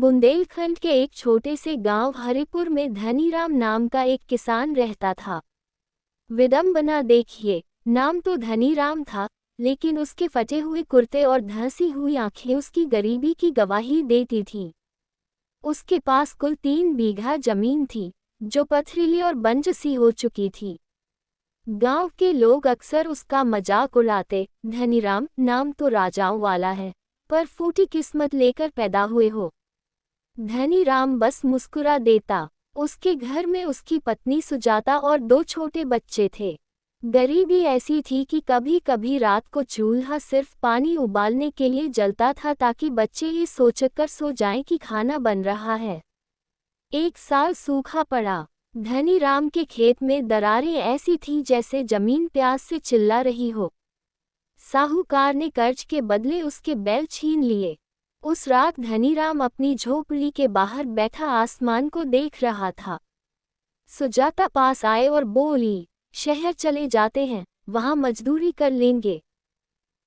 बुंदेलखंड के एक छोटे से गांव हरिपुर में धनीराम नाम का एक किसान रहता था। विडंबना देखिए, नाम तो धनीराम था, लेकिन उसके फटे हुए कुर्ते और धंसी हुई आंखें उसकी गरीबी की गवाही देती थीं। उसके पास कुल 3 बीघा जमीन थी, जो पथरीली और बंज सी हो चुकी थी। गांव के लोग अक्सर उसका मजाक उड़ाते, धनीराम नाम तो राजाओं वाला है, पर फूटी किस्मत लेकर पैदा हुए हो। धनीराम बस मुस्कुरा देता। उसके घर में उसकी पत्नी सुजाता और 2 छोटे बच्चे थे। गरीबी ऐसी थी कि कभी कभी रात को चूल्हा सिर्फ पानी उबालने के लिए जलता था, ताकि बच्चे ये सोचकर सो जाएं कि खाना बन रहा है। एक साल सूखा पड़ा। धनीराम के खेत में दरारें ऐसी थीं जैसे जमीन प्यास से चिल्ला रही हो। साहूकार ने कर्ज के बदले उसके बैल छीन लिए। उस रात धनीराम अपनी झोपड़ी के बाहर बैठा आसमान को देख रहा था। सुजाता पास आए और बोली, शहर चले जाते हैं, वहां मजदूरी कर लेंगे।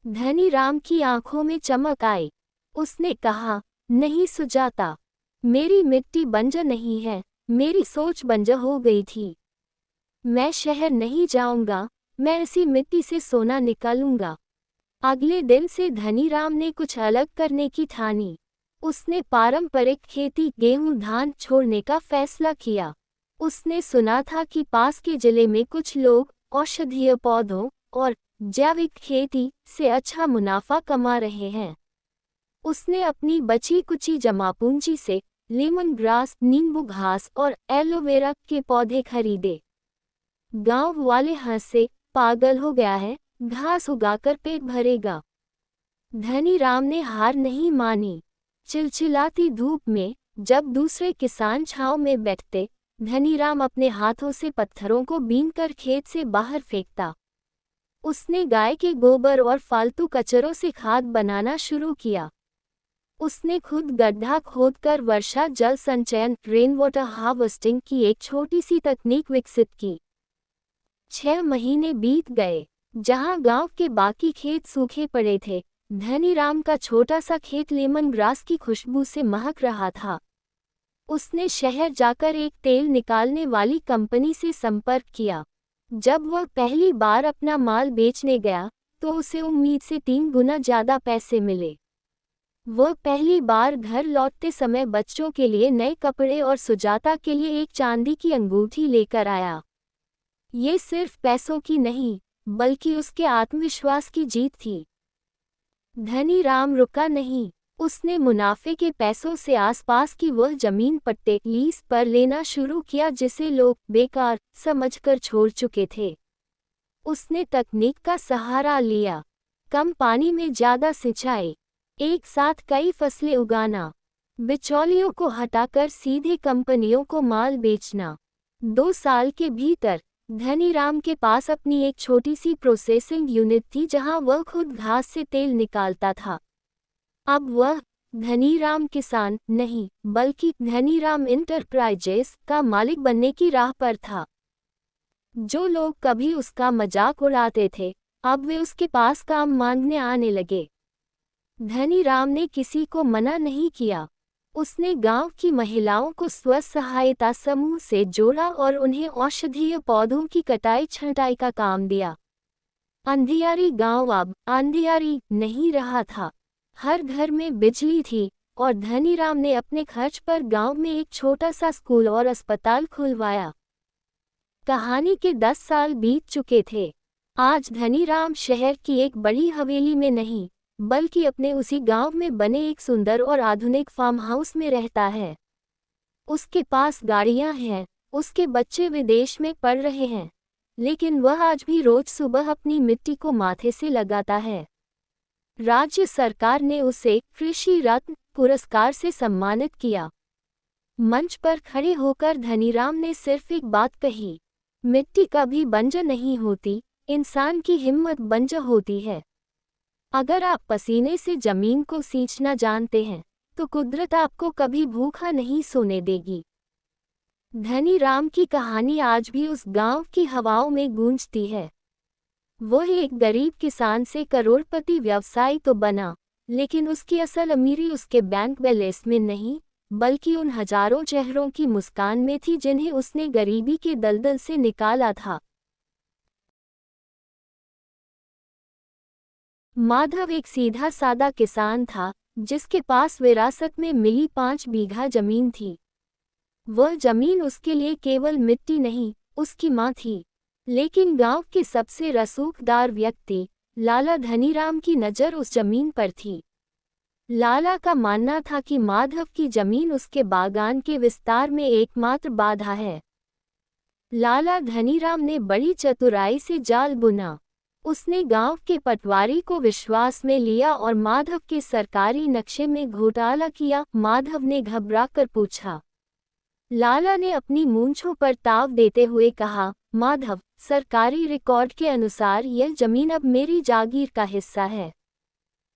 धनीराम की आंखों में चमक आई। उसने कहा, नहीं सुजाता, मेरी मिट्टी बंजर नहीं है, मेरी सोच बंजर हो गई थी। मैं शहर नहीं जाऊंगा, मैं इसी मिट्टी से सोना निकालूंगा। अगले दिन से धनीराम ने कुछ अलग करने की ठानी। उसने पारंपरिक खेती गेहूं धान छोड़ने का फैसला किया। उसने सुना था कि पास के जिले में कुछ लोग औषधीय पौधों और जैविक खेती से अच्छा मुनाफा कमा रहे हैं। उसने अपनी बची कुची जमा पूंजी से लेमन ग्रास, नींबू घास और एलोवेरा के पौधे खरीदे। गांव वाले हंसे, पागल हो गया है, घास उगाकर पेट भरेगा। धनीराम ने हार नहीं मानी। चिलचिलाती धूप में जब दूसरे किसान छांव में बैठते, धनीराम अपने हाथों से पत्थरों को बीनकर खेत से बाहर फेंकता। उसने गाय के गोबर और फालतू कचरों से खाद बनाना शुरू किया। उसने खुद गड्ढा खोदकर वर्षा जल संचयन रेन वाटर हार्वेस्टिंग की एक छोटी सी तकनीक विकसित की। 6 महीने बीत गए। जहां गांव के बाकी खेत सूखे पड़े थे, धनीराम का छोटा सा खेत लेमन ग्रास की खुशबू से महक रहा था। उसने शहर जाकर एक तेल निकालने वाली कंपनी से संपर्क किया। जब वह पहली बार अपना माल बेचने गया, तो उसे उम्मीद से 3 गुना ज्यादा पैसे मिले। वह पहली बार घर लौटते समय बच्चों के लिए नए कपड़े और सुजाता के लिए एक चांदी की अंगूठी लेकर आया। ये सिर्फ पैसों की नहीं, बल्कि उसके आत्मविश्वास की जीत थी। धनीराम रुका नहीं। उसने मुनाफे के पैसों से आसपास की वह जमीन पट्टे लीज पर लेना शुरू किया जिसे लोग बेकार समझकर छोड़ चुके थे। उसने तकनीक का सहारा लिया। कम पानी में ज्यादा सिंचाई, एक साथ कई फसलें उगाना, बिचौलियों को हटाकर सीधे कंपनियों को माल बेचना। 2 साल के भीतर धनीराम के पास अपनी एक छोटी सी प्रोसेसिंग यूनिट थी, जहां वह खुद घास से तेल निकालता था। अब वह धनीराम किसान नहीं, बल्कि धनीराम इंटरप्राइजेस का मालिक बनने की राह पर था। जो लोग कभी उसका मजाक उड़ाते थे, अब वे उसके पास काम मांगने आने लगे। धनीराम ने किसी को मना नहीं किया। उसने गांव की महिलाओं को स्व सहायता समूह से जोड़ा और उन्हें औषधीय पौधों की कटाई छंटाई का काम दिया। अंधियारी गांव अब अंधियारी नहीं रहा था। हर घर में बिजली थी और धनीराम ने अपने खर्च पर गांव में एक छोटा सा स्कूल और अस्पताल खुलवाया। कहानी के 10 साल बीत चुके थे। आज धनीराम शहर की एक बड़ी हवेली में नहीं, बल्कि अपने उसी गांव में बने एक सुंदर और आधुनिक फार्म हाउस में रहता है। उसके पास गाड़ियां हैं, उसके बच्चे विदेश में पढ़ रहे हैं, लेकिन वह आज भी रोज सुबह अपनी मिट्टी को माथे से लगाता है। राज्य सरकार ने उसे कृषि रत्न पुरस्कार से सम्मानित किया। मंच पर खड़े होकर धनीराम ने सिर्फ एक बात कही, मिट्टी कभी बंजर नहीं होती, इंसान की हिम्मत बंजर होती है। अगर आप पसीने से जमीन को सींचना जानते हैं, तो कुदरत आपको कभी भूखा नहीं सोने देगी। धनीराम की कहानी आज भी उस गांव की हवाओं में गूंजती है। वह एक गरीब किसान से करोड़पति व्यवसायी तो बना, लेकिन उसकी असल अमीरी उसके बैंक बैलेंस में नहीं, बल्कि उन हजारों चेहरों की मुस्कान में थी जिन्हें उसने गरीबी के दलदल से निकाला था। माधव एक सीधा सादा किसान था, जिसके पास विरासत में मिली 5 बीघा जमीन थी। वह जमीन उसके लिए केवल मिट्टी नहीं, उसकी माँ थी। लेकिन गांव के सबसे रसूखदार व्यक्ति लाला धनीराम की नज़र उस जमीन पर थी। लाला का मानना था कि माधव की जमीन उसके बागान के विस्तार में एकमात्र बाधा है। लाला धनीराम ने बड़ी चतुराई से जाल बुना। उसने गांव के पटवारी को विश्वास में लिया और माधव के सरकारी नक्शे में घोटाला किया। माधव ने घबराकर पूछा। लाला ने अपनी मूंछों पर ताव देते हुए कहा, माधव, सरकारी रिकॉर्ड के अनुसार यह जमीन अब मेरी जागीर का हिस्सा है।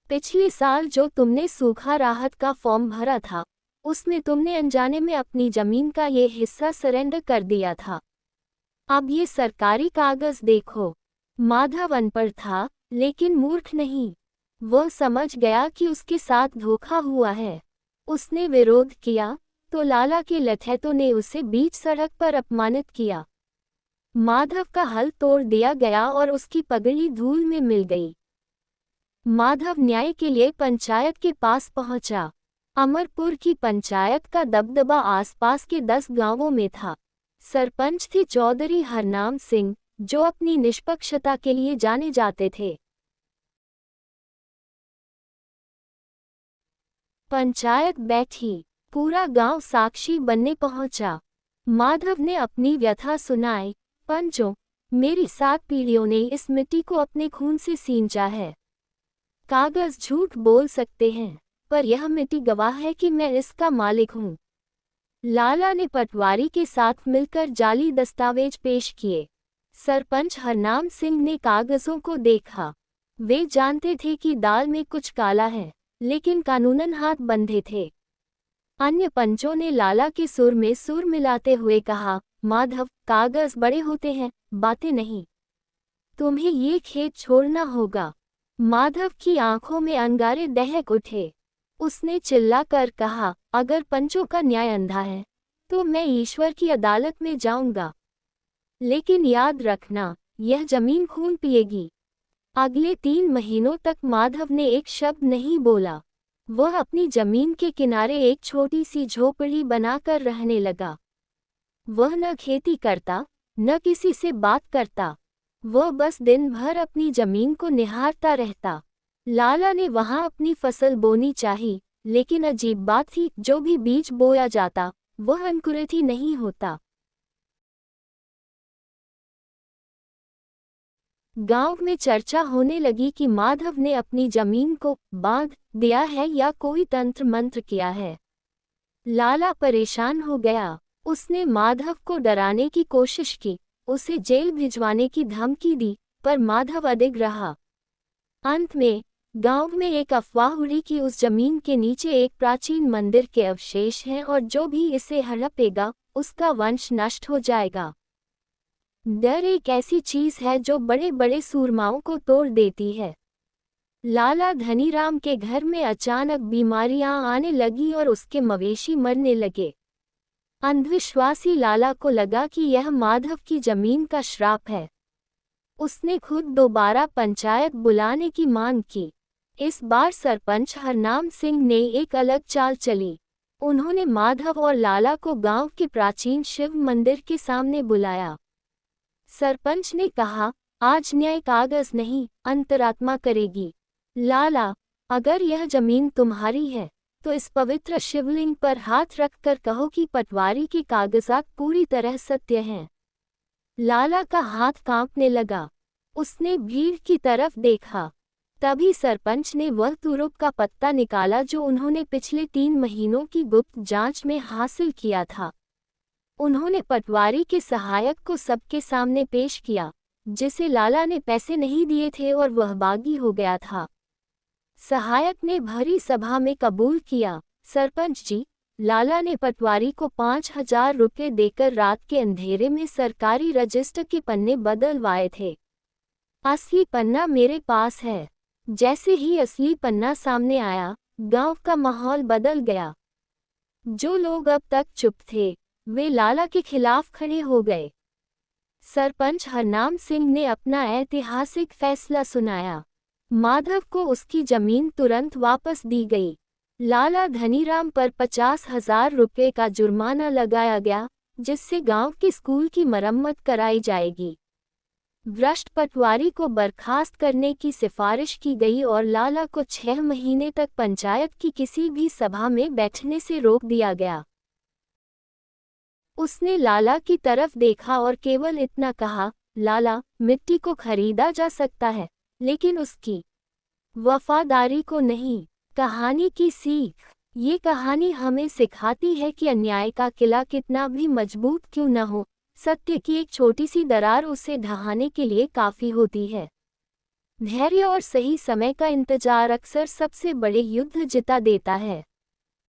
पिछले साल जो तुमने सूखा राहत का फॉर्म भरा था, उसमें तुमने अनजाने में अपनी जमीन का ये हिस्सा सरेंडर कर दिया था। अब ये सरकारी कागज देखो। माधव अनपढ़ था, लेकिन मूर्ख नहीं। वह समझ गया कि उसके साथ धोखा हुआ है। उसने विरोध किया तो लाला के लठैतों ने उसे बीच सड़क पर अपमानित किया। माधव का हल तोड़ दिया गया और उसकी पगड़ी धूल में मिल गई। माधव न्याय के लिए पंचायत के पास पहुंचा। अमरपुर की पंचायत का दबदबा आसपास के 10 गांवों में था। सरपंच थे चौधरी हरनाम सिंह, जो अपनी निष्पक्षता के लिए जाने जाते थे। पंचायत बैठी, पूरा गांव साक्षी बनने पहुंचा। माधव ने अपनी व्यथा सुनाई। पंचों, मेरी 7 पीढ़ियों ने इस मिट्टी को अपने खून से सींचा है। कागज झूठ बोल सकते हैं, पर यह मिट्टी गवाह है कि मैं इसका मालिक हूँ। लाला ने पटवारी के साथ मिलकर जाली दस्तावेज पेश किए। सरपंच हरनाम सिंह ने कागजों को देखा। वे जानते थे कि दाल में कुछ काला है, लेकिन कानूनन हाथ बंधे थे। अन्य पंचों ने लाला के सुर में सुर मिलाते हुए कहा, माधव, कागज बड़े होते हैं, बातें नहीं। तुम्हें ये खेत छोड़ना होगा। माधव की आंखों में अंगारे दहक उठे। उसने चिल्लाकर कहा, अगर पंचों का न्याय अंधा है, तो मैं ईश्वर की अदालत में जाऊंगा। लेकिन याद रखना, यह जमीन खून पिएगी। अगले 3 महीनों तक माधव ने एक शब्द नहीं बोला। वह अपनी जमीन के किनारे एक छोटी सी झोपड़ी बनाकर रहने लगा। वह न खेती करता, न किसी से बात करता। वह बस दिन भर अपनी जमीन को निहारता रहता। लाला ने वहां अपनी फसल बोनी चाहिए, लेकिन अजीब बात थी, जो भी बीज बोया जाता, वह अंकुरित ही नहीं होता। गांव में चर्चा होने लगी कि माधव ने अपनी जमीन को बांध दिया है या कोई तंत्र मंत्र किया है। लाला परेशान हो गया। उसने माधव को डराने की कोशिश की, उसे जेल भिजवाने की धमकी दी, पर माधव अडिग रहा। अंत में गांव में एक अफवाह उड़ी कि उस जमीन के नीचे एक प्राचीन मंदिर के अवशेष हैं और जो भी इसे हड़पेगा, उसका वंश नष्ट हो जाएगा। डर एक ऐसी चीज है जो बड़े बड़े सूरमाओं को तोड़ देती है। लाला धनीराम के घर में अचानक बीमारियां आने लगी और उसके मवेशी मरने लगे। अंधविश्वासी लाला को लगा कि यह माधव की जमीन का श्राप है। उसने खुद दोबारा पंचायत बुलाने की मांग की। इस बार सरपंच हरनाम सिंह ने एक अलग चाल चली। उन्होंने माधव और लाला को गांव के प्राचीन शिव मंदिर के सामने बुलाया। सरपंच ने कहा, आज न्याय कागज नहीं, अंतरात्मा करेगी। लाला, अगर यह जमीन तुम्हारी है, तो इस पवित्र शिवलिंग पर हाथ रखकर कहो कि पटवारी के कागजात पूरी तरह सत्य हैं। लाला का हाथ कांपने लगा। उसने भीड़ की तरफ देखा। तभी सरपंच ने वह तुरुप का पत्ता निकाला जो उन्होंने पिछले 3 महीनों की गुप्त जांच में हासिल किया था। उन्होंने पटवारी के सहायक को सबके सामने पेश किया, जिसे लाला ने पैसे नहीं दिए थे और वह बागी हो गया था। सहायक ने भरी सभा में कबूल किया, सरपंच जी, लाला ने पटवारी को 5,000 रुपये देकर रात के अंधेरे में सरकारी रजिस्टर के पन्ने बदलवाए थे। असली पन्ना मेरे पास है। जैसे ही असली पन्ना सामने आया, गांव का माहौल बदल गया। जो लोग अब तक चुप थे, वे लाला के खिलाफ खड़े हो गए। सरपंच हरनाम सिंह ने अपना ऐतिहासिक फैसला सुनाया। माधव को उसकी जमीन तुरंत वापस दी गई। लाला धनीराम पर 50,000 रुपये का जुर्माना लगाया गया, जिससे गांव के स्कूल की मरम्मत कराई जाएगी। भ्रष्ट पटवारी को बर्खास्त करने की सिफारिश की गई और लाला को 6 महीने तक पंचायत की किसी भी सभा में बैठने से रोक दिया गया। उसने लाला की तरफ देखा और केवल इतना कहा, लाला, मिट्टी को खरीदा जा सकता है, लेकिन उसकी वफादारी को नहीं। कहानी की सीख। ये कहानी हमें सिखाती है कि अन्याय का किला कितना भी मजबूत क्यों न हो, सत्य की एक छोटी सी दरार उसे ढहाने के लिए काफ़ी होती है। धैर्य और सही समय का इंतजार अक्सर सबसे बड़े युद्ध जिता देता है।